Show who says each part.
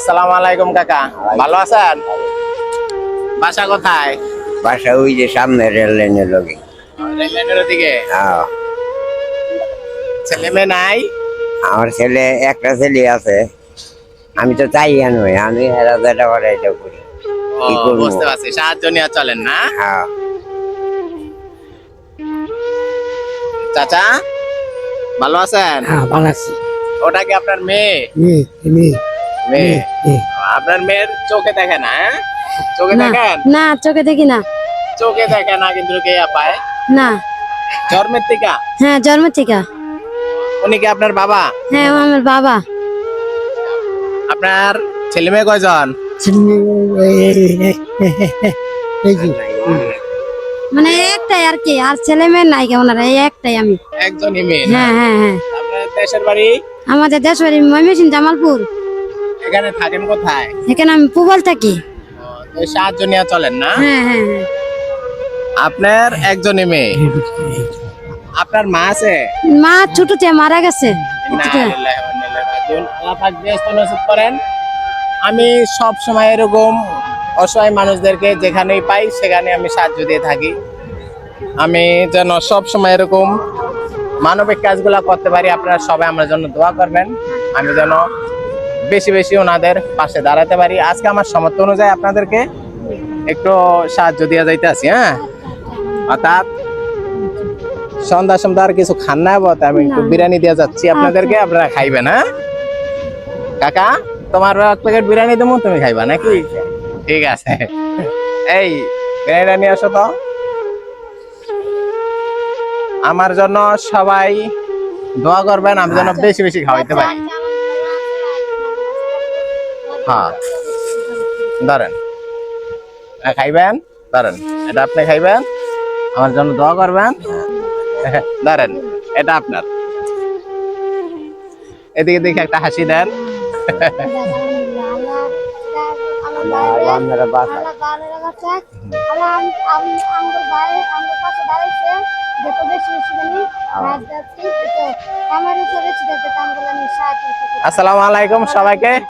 Speaker 1: আসসালামু আলাইকুম কাকা, ভালো আছেন? বাসা কোথায়?
Speaker 2: বাসা ওই যে সামনে রেল লাইনের লগে।
Speaker 1: রেল লাইনের ওদিকে।
Speaker 2: হ্যাঁ,
Speaker 1: ছেলে মেয়ে নাই?
Speaker 2: আমার ছেলে একটা ছেলে আছে। আমি তো চাই নই, আমি হেরা যেটা করে এটা করি।
Speaker 1: ও,
Speaker 2: কি করবো?
Speaker 1: বুঝতে পারছি, সাহায্য নিয়ে চলেন না?
Speaker 2: হ্যাঁ,
Speaker 1: চাচা ভালো আছেন?
Speaker 3: হ্যাঁ, ভালো আছি।
Speaker 1: ওটা কি আপনার মেয়ে?
Speaker 3: মেয়ে, মেয়ে,
Speaker 1: মেয়ে।
Speaker 3: মেয়ে।
Speaker 1: আপনার মেয়ের চোখে দেখে না? চোখে
Speaker 4: না
Speaker 1: দেখেন?
Speaker 4: না চোখে দেখি না।
Speaker 1: চোখে দেখে না কিন্তু কে পায়?
Speaker 4: না।
Speaker 1: জন্মের থেকে?
Speaker 4: হ্যাঁ, জন্ম থেকে।
Speaker 1: উনি কি আপনার বাবা?
Speaker 4: হ্যাঁ, ও আমার বাবা।
Speaker 1: আপনার ছেলে মেয়ে কয়জন?
Speaker 3: এই যে,
Speaker 4: মানে একটাই আর কি, আর ছেলে মেয়ে নাই কেমন, এই একটাই আমি।
Speaker 1: একজনই মেয়ে না?
Speaker 4: হ্যাঁ হ্যাঁ হ্যাঁ।
Speaker 1: আপনার দেশের বাড়ি?
Speaker 4: আমাদের দেশ বাড়ি ময়মনসিংহ জামালপুর।
Speaker 1: এখানে থাকেন কোথায়?
Speaker 4: এখানে আমি পুবল থাকি।
Speaker 1: তো সাহায্য নিয়ে চলেন না?
Speaker 4: হ্যাঁ হ্যাঁ হ্যাঁ।
Speaker 1: আপনার একজনই মেয়ে, আপনার মা আছে?
Speaker 4: মা ছোটতে মারা গেছে।
Speaker 1: আল্লাহ পাক বেহেশত নসিব করেন। আমি সব সময় এরকম অসহায় মানুষদেরকে যেখানেই পাই সেখানে আমি সাহায্য দিয়ে থাকি। আমি যেন সব সময় এরকম মানবিক কাজগুলো করতে পারি। আপনারা সবাই আমার জন্য দোয়া করবেন, আমি যেন বেশি বেশি ওনাদের পাশে দাঁড়াতে পারি। আজকে আমার সামর্থ্য অনুযায়ী আপনাদেরকে একটু সাহায্য দিয়ে যাইতে আছি। হ্যাঁ, অর্থাৎ সন্ধ্যা সন্ধ্যা আর কিছু খান না, আমি একটু বিরিয়ানি দিয়ে যাচ্ছি আপনাদেরকে, আপনারা খাইবেন। হ্যাঁ কাকা, তোমার এক প্যাকেট বিরিয়ানি দেবো, তুমি খাইবা নাকি? ঠিক আছে, এই বিরিয়ানিটা নিয়ে আসো তো। আমার জন্য সবাই দোয়া করবেন, আমি যেন বেশি বেশি খাওয়াইতে পারি। হ্যাঁ, ধরেন খাইবেন, ধরেন এটা আপনি খাইবেন, আমার জন্য দোয়া করবেন। ধরেন এটা আপনার। এদিকে দেখে একটা হাসি দেন।
Speaker 2: আপনারা বাসা
Speaker 1: আসসালামু আলাইকুম সবাইকে।